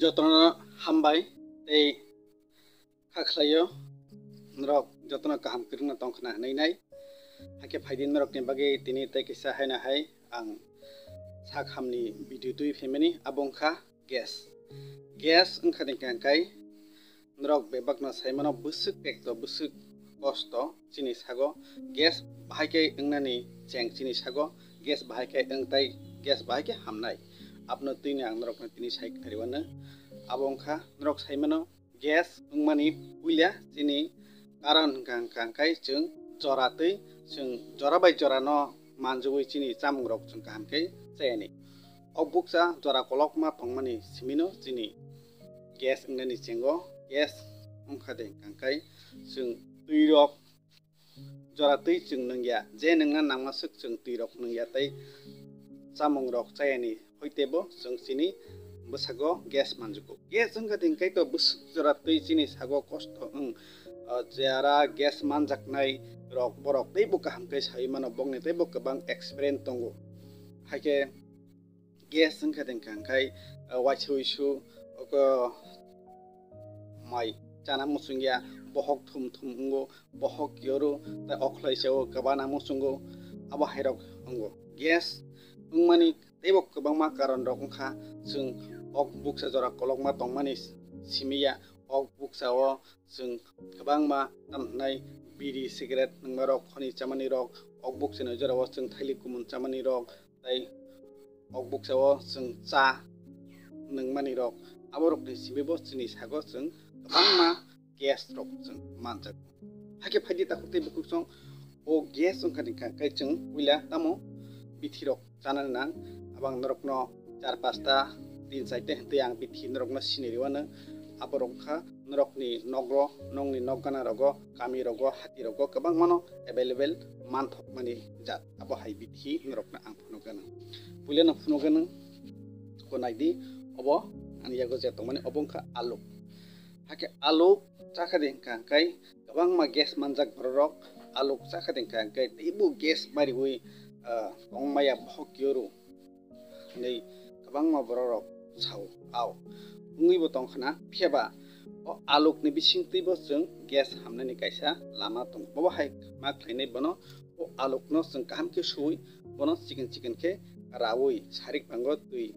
যতনা হামবাই tei kakhlayo norok jotona kaham kirna tongkhana hanai hake phaidin norok ni bagi tini tei kisa haina hai ang sakhamni video tui femini abongkha gas wngkha ni kangkai norok bebakno saimano busuk ekto busuk kosto chini sago gas bahaikai wngnani cheng chini sago gas bahaikai wngtai gas bahaikai hamnai apno tuini ang norok na tini sai khariwana abongkha norok saimano gas wngmani puila chini karon kangkai chung joratui chung jora bai jora no manjui chini chamung rok chung kahamkai chayani okbuksa jora kolokma thongmani simino chini gas wngmani chengo gas wngkha de kangkai chung tui rok joratui chung nungya je nungna nangmasuk chung tui rok nungya tei chamung rok chayani hoitebo chung chini bwsago gas manjuko gas wngkha tingkai to busuk joratui chini sago kosto jara gas manjaknai rok borok teibo kahamkai sai mano bongni teibo kwbang experience tongo haike gas wngkha tingkai waisu mai chana musungya bohok thum ungo bohok yoru tei okhlai sao kabana musungo abo hairok ungo gas wngmani teibo kwbangma karon rok wngkha chung ok buksa jora kolokma tongmani simiya ok buksao chung kwbangma tamnai biri cigarette nungma rok khoni chamani rok ok buksani jorao chung thaili kumun chamani rok tei ok buksao chung cha nungmani rok abo rok ni simibo chini sago chung kwbangma gas rok chung manjak hake phaidi takute bukuk song o gas wngkha ni kangkai chung puila tamo bithi rok chanani nang abang norokno 4-5 ta 3-4 ta hintui ang bithi norokno siniriwana abo rokha norokni nogro nongni noggana rogo kami rogo hati rogo kwbang mano available manthokmani jat abo hai bithi norokno ang phunukgana puila no phunukgana ko naidi obo ani yago je tongmani obongkha alu hake alu chakading kangkai kwbangma gas manjak borok alu chakading kangkai teibo gas mariwi tongmaya bohok yoru nei kwbangma borok sao aw ungibo tongkhana pheba o aluk ni bising teibo chung gas hamnani kaisa lama tong bobo hai ma khlainai bono o aluk no chung kaham ke sui bono chicken ke rawi sarik bango tui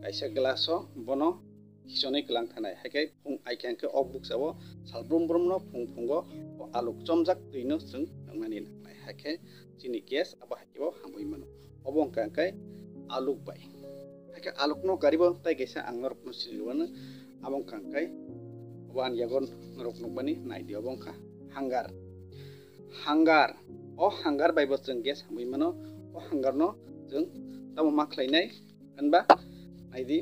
kaisa glass o bono hisonai klang thanai haikai phung aikyang ke ok buksao salbrum brum no phunggo o aluk chomjak tui no chung nangmani nangnai haikai chini gas abo haikibo hamui mano obong kangkai aluk bai haikai aluk no garibo tai kaisa ang norok no siliwana abong kangkai wan yagon norok nukbani naidi obongkha hangar o hangar bai bo chung gas hamui mano o hangar no chung tamo ma khlainai hanba naidi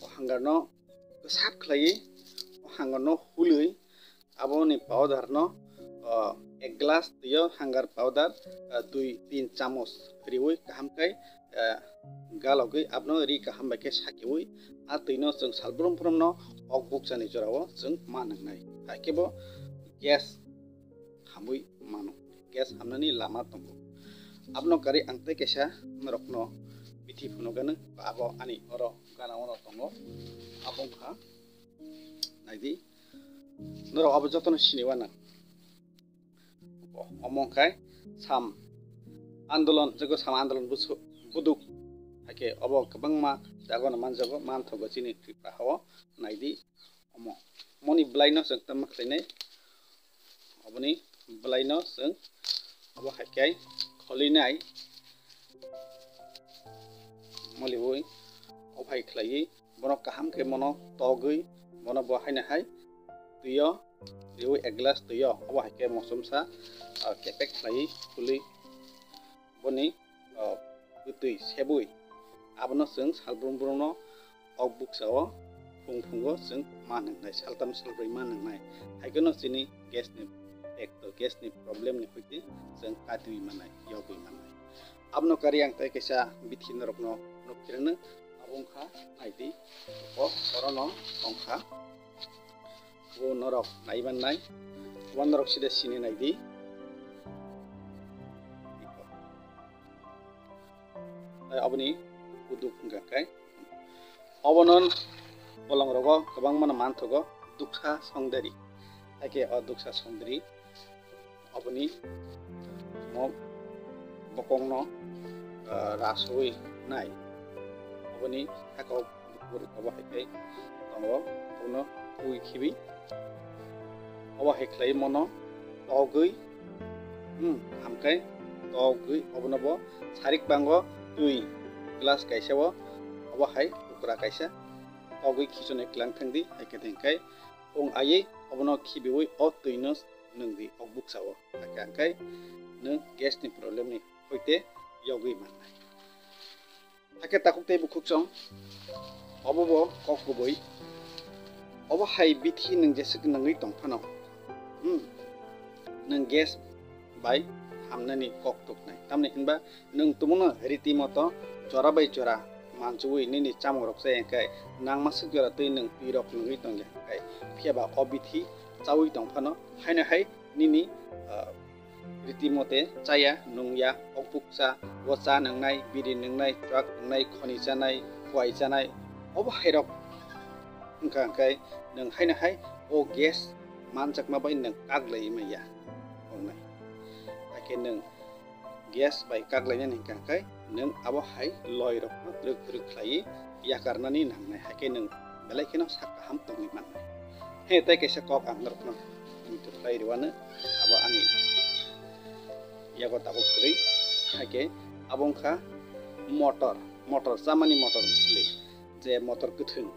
o hangar no sap khlai o hangar no hului abo ni powder no 1 glass tiyo hangar powder 2-3 chamos riwi kahamkai galogui abno ri kaham baike sakiwi a tuino chung salbrum brum no ok buksani jorao chung manangnai hakebo gas hamui mano gas hamnani lama tongo abno kari angtai kaisa norokno bithi phunugana abo ani oro gana ono tongo abongkha naidi norok abo jotono siniwana omongkai sam andolon jago sam andolon buduk hake obo kwbangma jagono manjago manthogo chini kripa hawo naidi omo moni blaino chung tama khlainai oboni blaino chung obo hakai kholinai moliwui ophai khlai bono kaham ke mono togui bono bo haina hai tuyo riwi 1 glass tuyo obo haike mosumsa kepek khlai khuli boni tui sebui abono chung salbrum no ok buksao phunggo chung manangnai saltam salbrui manangnai haikono chini gas ni problem ni hoiti chung katui manai yogui manai abno kari ang tai kaisa bithi norokno nukirana abongkha naidi o orono tongkha o norok naiban nai wan norok sida sini naidi aboni uduk ngkai obonon bolong rogo kabang mana manthogo duksa songdari haike o duksa songdari oboni mo bokongno rasoi nai oboni hako buri obo haike tongo kono ui khibi obo heklai mono togui hamkai togui obonobo sarik bango tui glass kaisao obo hai ukra kaisa togui khijone klang thangdi haike thengkai ong aye obono khibiwi o tuino nungdi ogbuk sawo hakai nung gas ni problem ni hoite yogi manai hake takukte bukuk chong obobo kokboi obo hai bithi nung jesik nungui tongphano nung gas bai hamnani kok tuknai tamne hinba nung tumuno riti moto jora bai jora manchuwi nini chamorok se kai nang masuk jora tui nung pirok nungui tongya kai phiaba obithi chawi tongphano haina hai nini riti mote chaya nungya okpuksa wacha nangnai biri nangnai truck nangnai khoni janai kwai janai obo hairok engka kai nung haina hai o gas manjak mabai nung kaglai maya ongnai ake nung gas bai kaglai nang kai nung abo hai loi rok truk truk khlai ya karnani nangnai hake nung belai keno sakka ham tongi manai he tai kaisa kok angrok no itu khlai riwana abo ani yago tabuk kri hake abongkha motor samani motor sli je motor kuthung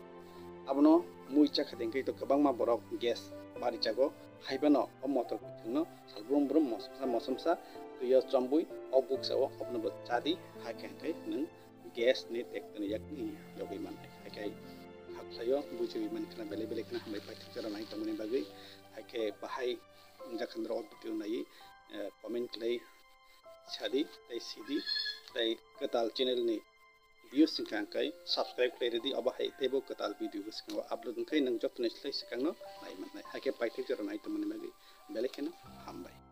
abono muicha khatengkai to kabangma borok gas bari chago haibano o motor kuthung no salbrum brum mosumsa tuyo chambui obuk sawo obno chadi hake kai nung gas ni tektoni yakni yogi man hake haklayo bujuwi man kana bele bele kana hamai paithik jara nai tamani bagai hake bahai jakhandro video nai comment klai chadi tai sidi tai katal channel ni views singkang kai subscribe klai redi aba hai tebo katal video singkang upload kai nang jotne slai singkang no nai man nai hake paithik jara nai tamani bagai bele kana hambai